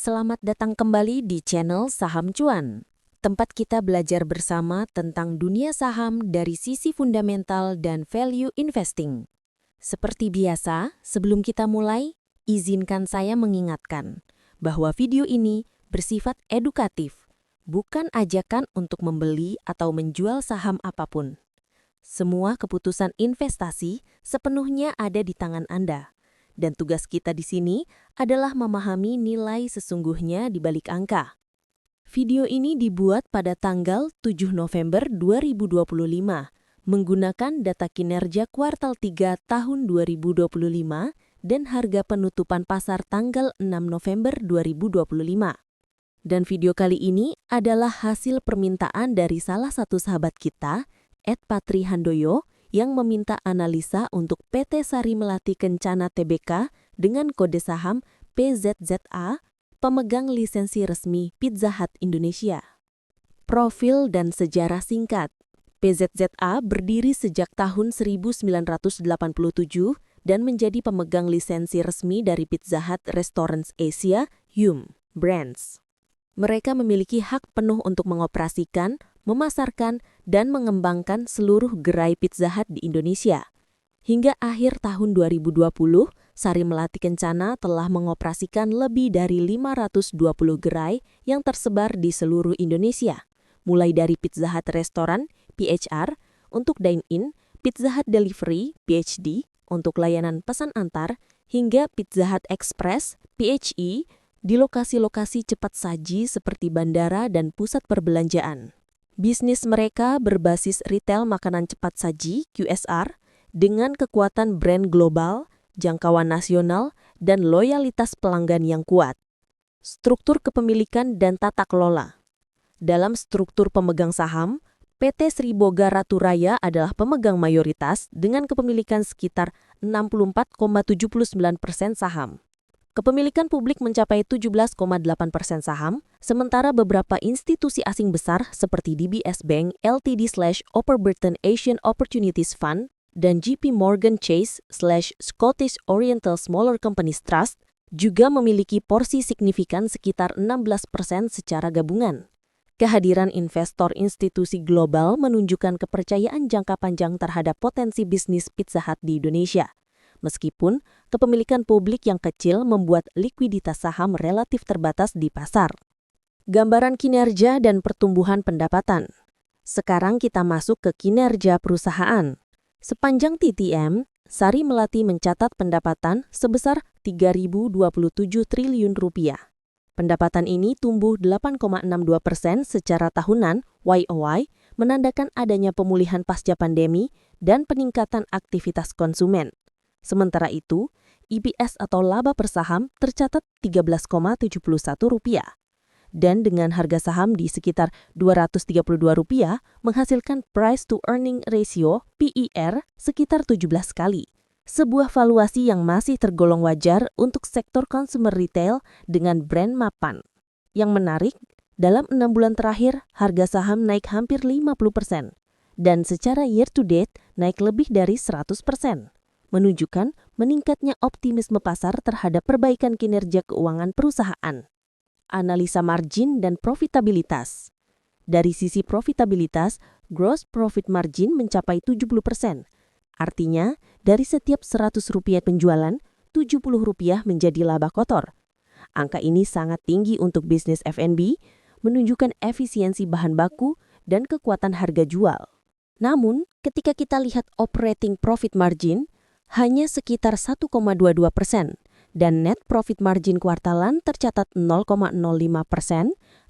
Selamat datang kembali di channel Saham Cuan, tempat kita belajar bersama tentang dunia saham dari sisi fundamental dan value investing. Seperti biasa, sebelum kita mulai, izinkan saya mengingatkan bahwa video ini bersifat edukatif, bukan ajakan untuk membeli atau menjual saham apapun. Semua keputusan investasi sepenuhnya ada di tangan Anda. Dan tugas kita di sini adalah memahami nilai sesungguhnya di balik angka. Video ini dibuat pada tanggal 7 November 2025 menggunakan data kinerja kuartal 3 tahun 2025 dan harga penutupan pasar tanggal 6 November 2025. Dan video kali ini adalah hasil permintaan dari salah satu sahabat kita, @patrihandoyo, yang meminta analisa untuk PT Sari Melati Kencana Tbk dengan kode saham PZZA, pemegang lisensi resmi Pizza Hut Indonesia. Profil dan sejarah singkat. PZZA berdiri sejak tahun 1987 dan menjadi pemegang lisensi resmi dari Pizza Hut Restaurants Asia, Yum Brands. Mereka memiliki hak penuh untuk mengoperasikan, memasarkan, dan mengembangkan seluruh gerai Pizza Hut di Indonesia. Hingga akhir tahun 2020, Sari Melati Kencana telah mengoperasikan lebih dari 520 gerai yang tersebar di seluruh Indonesia, mulai dari Pizza Hut Restoran, PHR, untuk dine-in, Pizza Hut Delivery, PHD, untuk layanan pesan antar, hingga Pizza Hut Express, PHE, di lokasi-lokasi cepat saji seperti bandara dan pusat perbelanjaan. Bisnis mereka berbasis retail makanan cepat saji (QSR) dengan kekuatan brand global, jangkauan nasional, dan loyalitas pelanggan yang kuat. Struktur kepemilikan dan tata kelola. Dalam struktur pemegang saham, PT Sri Boga Ratu Raya adalah pemegang mayoritas dengan kepemilikan sekitar 64,79% saham. Kepemilikan publik mencapai 17,8% saham, sementara beberapa institusi asing besar seperti DBS Bank Ltd/Overburton Asian Opportunities Fund dan JP Morgan Chase/Scottish Oriental Smaller Companies Trust juga memiliki porsi signifikan sekitar 16% secara gabungan. Kehadiran investor institusi global menunjukkan kepercayaan jangka panjang terhadap potensi bisnis Pizza Hut di Indonesia. Meskipun kepemilikan publik yang kecil membuat likuiditas saham relatif terbatas di pasar. Gambaran kinerja dan pertumbuhan pendapatan. Sekarang kita masuk ke kinerja perusahaan. Sepanjang TTM, Sari Melati mencatat pendapatan sebesar 3.027 triliun rupiah. Pendapatan ini tumbuh 8,62% secara tahunan YoY, menandakan adanya pemulihan pasca pandemi dan peningkatan aktivitas konsumen. Sementara itu, EPS atau laba per saham tercatat Rp13,71. Dan dengan harga saham di sekitar Rp232 menghasilkan price to earning ratio PER sekitar 17 kali. Sebuah valuasi yang masih tergolong wajar untuk sektor consumer retail dengan brand mapan. Yang menarik, dalam 6 bulan terakhir harga saham naik hampir 50% dan secara year to date naik lebih dari 100%. Menunjukkan meningkatnya optimisme pasar terhadap perbaikan kinerja keuangan perusahaan. Analisa margin dan profitabilitas. Dari sisi profitabilitas, gross profit margin mencapai 70%. Artinya, dari setiap Rp100 penjualan, Rp70 menjadi laba kotor. Angka ini sangat tinggi untuk bisnis F&B, menunjukkan efisiensi bahan baku dan kekuatan harga jual. Namun, ketika kita lihat operating profit margin, hanya sekitar 1,22% dan net profit margin kuartalan tercatat 0,05%,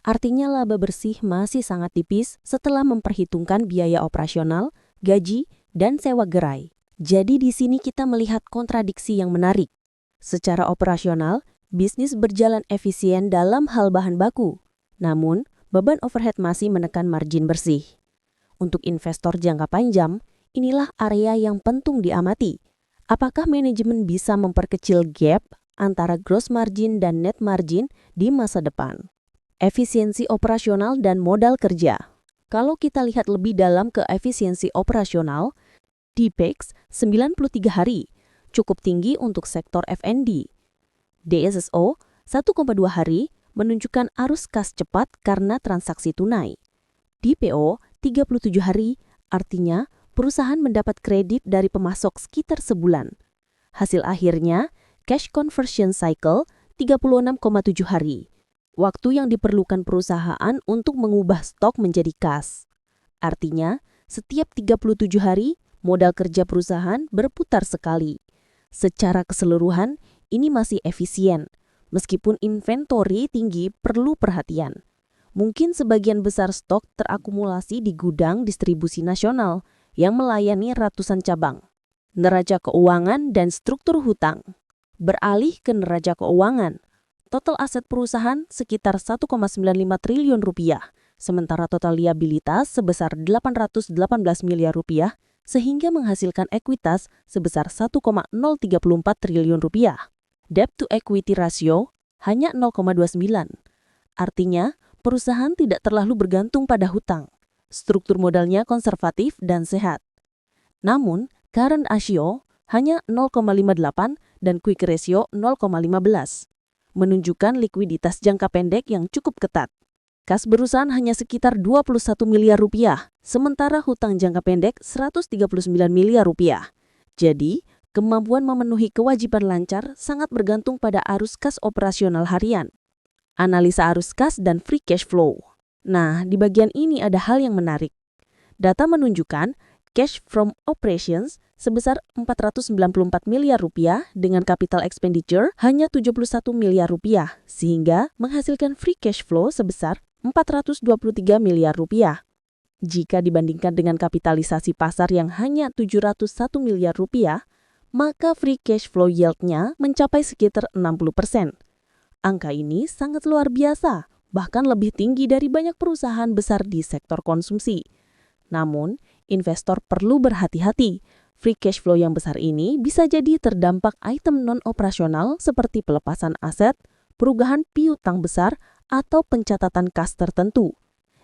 artinya laba bersih masih sangat tipis setelah memperhitungkan biaya operasional, gaji, dan sewa gerai. Jadi di sini kita melihat kontradiksi yang menarik. Secara operasional, bisnis berjalan efisien dalam hal bahan baku, namun beban overhead masih menekan margin bersih. Untuk investor jangka panjang, inilah area yang penting diamati. Apakah manajemen bisa memperkecil gap antara gross margin dan net margin di masa depan? Efisiensi operasional dan modal kerja. Kalau kita lihat lebih dalam ke efisiensi operasional, DPEX 93 hari, cukup tinggi untuk sektor F&D. DSSO 1,2 hari menunjukkan arus kas cepat karena transaksi tunai. DPO 37 hari, artinya perusahaan mendapat kredit dari pemasok sekitar sebulan. Hasil akhirnya, cash conversion cycle 36,7 hari. Waktu yang diperlukan perusahaan untuk mengubah stok menjadi kas. Artinya, setiap 37 hari, modal kerja perusahaan berputar sekali. Secara keseluruhan, ini masih efisien. Meskipun inventory tinggi perlu perhatian. Mungkin sebagian besar stok terakumulasi di gudang distribusi nasional yang melayani ratusan cabang. Neraca keuangan dan struktur hutang. Beralih ke neraca keuangan, total aset perusahaan sekitar 1,95 triliun rupiah, sementara total liabilitas sebesar 818 miliar rupiah, sehingga menghasilkan ekuitas sebesar 1,034 triliun rupiah. Debt to equity ratio hanya 0,29. Artinya, perusahaan tidak terlalu bergantung pada hutang. Struktur modalnya konservatif dan sehat. Namun, current ratio hanya 0,58 dan quick ratio 0,15. Menunjukkan likuiditas jangka pendek yang cukup ketat. Kas perusahaan hanya sekitar 21 miliar rupiah, sementara hutang jangka pendek 139 miliar rupiah. Jadi, kemampuan memenuhi kewajiban lancar sangat bergantung pada arus kas operasional harian. Analisa arus kas dan free cash flow. Nah, di bagian ini ada hal yang menarik. Data menunjukkan cash from operations sebesar 494 miliar rupiah dengan capital expenditure hanya 71 miliar rupiah, sehingga menghasilkan free cash flow sebesar 423 miliar rupiah. Jika dibandingkan dengan kapitalisasi pasar yang hanya 701 miliar rupiah, maka free cash flow yield-nya mencapai sekitar 60%. Angka ini sangat luar biasa, bahkan lebih tinggi dari banyak perusahaan besar di sektor konsumsi. Namun, investor perlu berhati-hati. Free cash flow yang besar ini bisa jadi terdampak item non-operasional seperti pelepasan aset, perubahan piutang besar, atau pencatatan kas tertentu.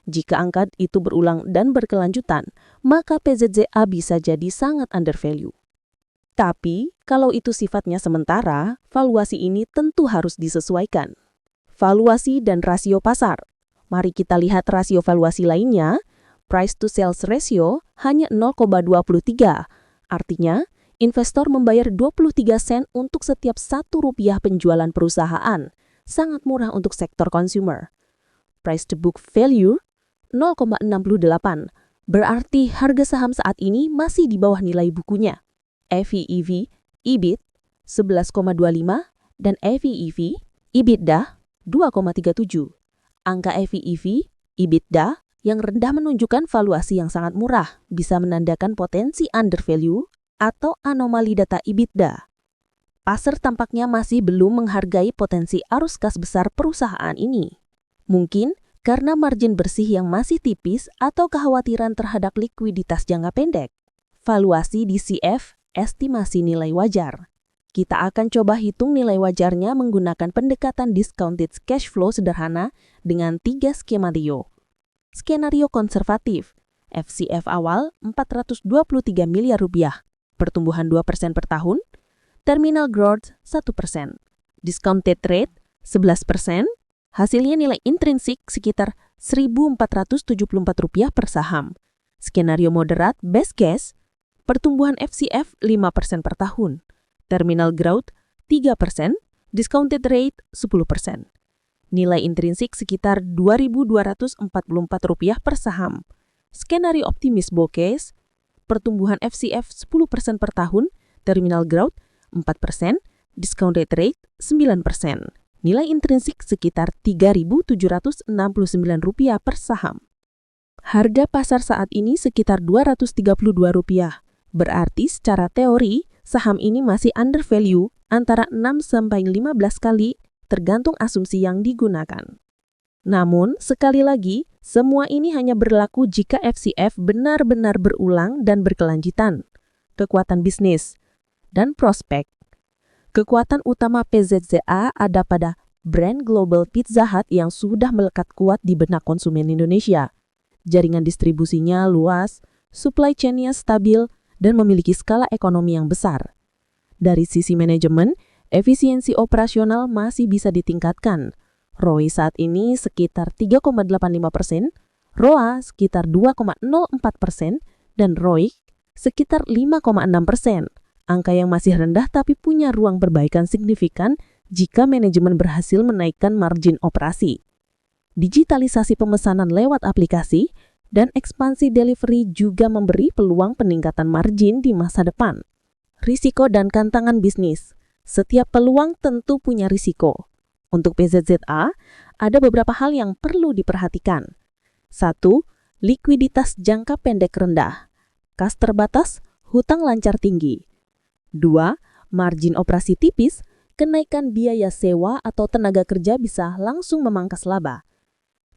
Jika angka itu berulang dan berkelanjutan, maka PZZA bisa jadi sangat undervalue. Tapi, kalau itu sifatnya sementara, valuasi ini tentu harus disesuaikan. Valuasi dan rasio pasar. Mari kita lihat rasio valuasi lainnya. Price to sales ratio hanya 0,23. Artinya, investor membayar 23 sen untuk setiap 1 rupiah penjualan perusahaan. Sangat murah untuk sektor consumer. Price to book value 0,68. Berarti harga saham saat ini masih di bawah nilai bukunya. EV/EV, EBIT 11,25 dan EV/EV, EBITDA 2,37. Angka EV/EV, EBITDA yang rendah menunjukkan valuasi yang sangat murah, bisa menandakan potensi undervalue atau anomali data EBITDA. Pasar tampaknya masih belum menghargai potensi arus kas besar perusahaan ini. Mungkin karena margin bersih yang masih tipis atau kekhawatiran terhadap likuiditas jangka pendek. Valuasi DCF estimasi nilai wajar. Kita akan coba hitung nilai wajarnya menggunakan pendekatan discounted cash flow sederhana dengan 3 skenario. Skenario konservatif, FCF awal 423 miliar rupiah, pertumbuhan 2% per tahun, terminal growth 1%, discounted rate 11%, hasilnya nilai intrinsik sekitar Rp1.474 per saham. Skenario moderat best case, pertumbuhan FCF 5% per tahun, terminal growth 3%, discounted rate 10%. Nilai intrinsik sekitar Rp2.244 per saham. Skenario optimis bull case, pertumbuhan FCF 10% per tahun, terminal growth 4%, discounted rate 9%. Nilai intrinsik sekitar Rp3.769 per saham. Harga pasar saat ini sekitar Rp232. Berarti secara teori, saham ini masih undervalue antara 6-15 kali tergantung asumsi yang digunakan. Namun, sekali lagi, semua ini hanya berlaku jika FCF benar-benar berulang dan berkelanjutan. Kekuatan bisnis dan prospek. Kekuatan utama PZZA ada pada brand global Pizza Hut yang sudah melekat kuat di benak konsumen Indonesia. Jaringan distribusinya luas, supply chain-nya stabil, dan memiliki skala ekonomi yang besar. Dari sisi manajemen, efisiensi operasional masih bisa ditingkatkan. ROI saat ini sekitar 3,85%, ROA sekitar 2,04%, dan ROIC sekitar 5,6%. Angka yang masih rendah tapi punya ruang perbaikan signifikan jika manajemen berhasil menaikkan margin operasi. Digitalisasi pemesanan lewat aplikasi dan ekspansi delivery juga memberi peluang peningkatan margin di masa depan. Risiko dan tantangan bisnis. Setiap peluang tentu punya risiko. Untuk PZZA, ada beberapa hal yang perlu diperhatikan. 1. Likuiditas jangka pendek rendah. Kas terbatas, hutang lancar tinggi. 2. Margin operasi tipis, kenaikan biaya sewa atau tenaga kerja bisa langsung memangkas laba.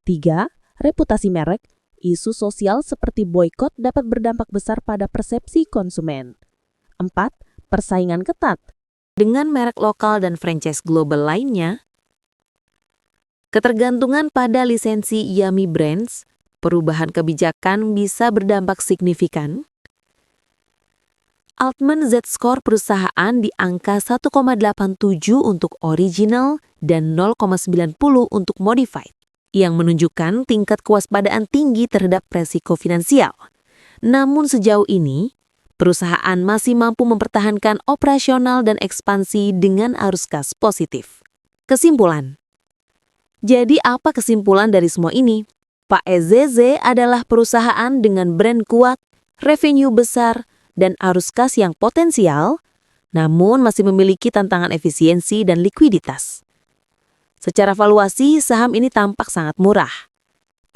3. Reputasi merek, isu sosial seperti boykot dapat berdampak besar pada persepsi konsumen. 4. Persaingan ketat. Dengan merek lokal dan franchise global lainnya, ketergantungan pada lisensi Yummy Brands, perubahan kebijakan bisa berdampak signifikan. Altman Z-score perusahaan di angka 1,87 untuk original dan 0,90 untuk modified, yang menunjukkan tingkat kewaspadaan tinggi terhadap resiko finansial. Namun sejauh ini, perusahaan masih mampu mempertahankan operasional dan ekspansi dengan arus kas positif. Kesimpulan. Jadi apa kesimpulan dari semua ini? Pak EZZ adalah perusahaan dengan brand kuat, revenue besar, dan arus kas yang potensial, namun masih memiliki tantangan efisiensi dan likuiditas. Secara valuasi, saham ini tampak sangat murah.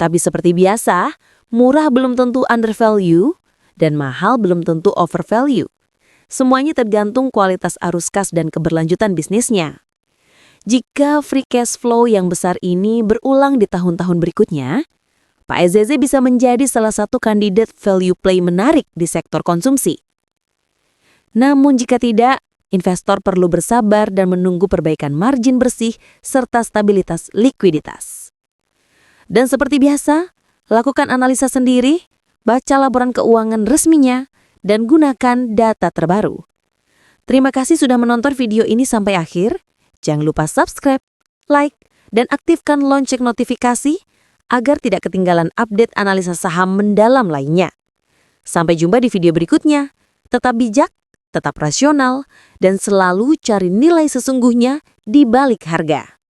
Tapi seperti biasa, murah belum tentu undervalue, dan mahal belum tentu overvalue. Semuanya tergantung kualitas arus kas dan keberlanjutan bisnisnya. Jika free cash flow yang besar ini berulang di tahun-tahun berikutnya, Pak EZZ bisa menjadi salah satu kandidat value play menarik di sektor konsumsi. Namun jika tidak, investor perlu bersabar dan menunggu perbaikan margin bersih serta stabilitas likuiditas. Dan seperti biasa, lakukan analisa sendiri, baca laporan keuangan resminya, dan gunakan data terbaru. Terima kasih sudah menonton video ini sampai akhir. Jangan lupa subscribe, like, dan aktifkan lonceng notifikasi agar tidak ketinggalan update analisa saham mendalam lainnya. Sampai jumpa di video berikutnya. Tetap bijak, tetap rasional, dan selalu cari nilai sesungguhnya di balik harga.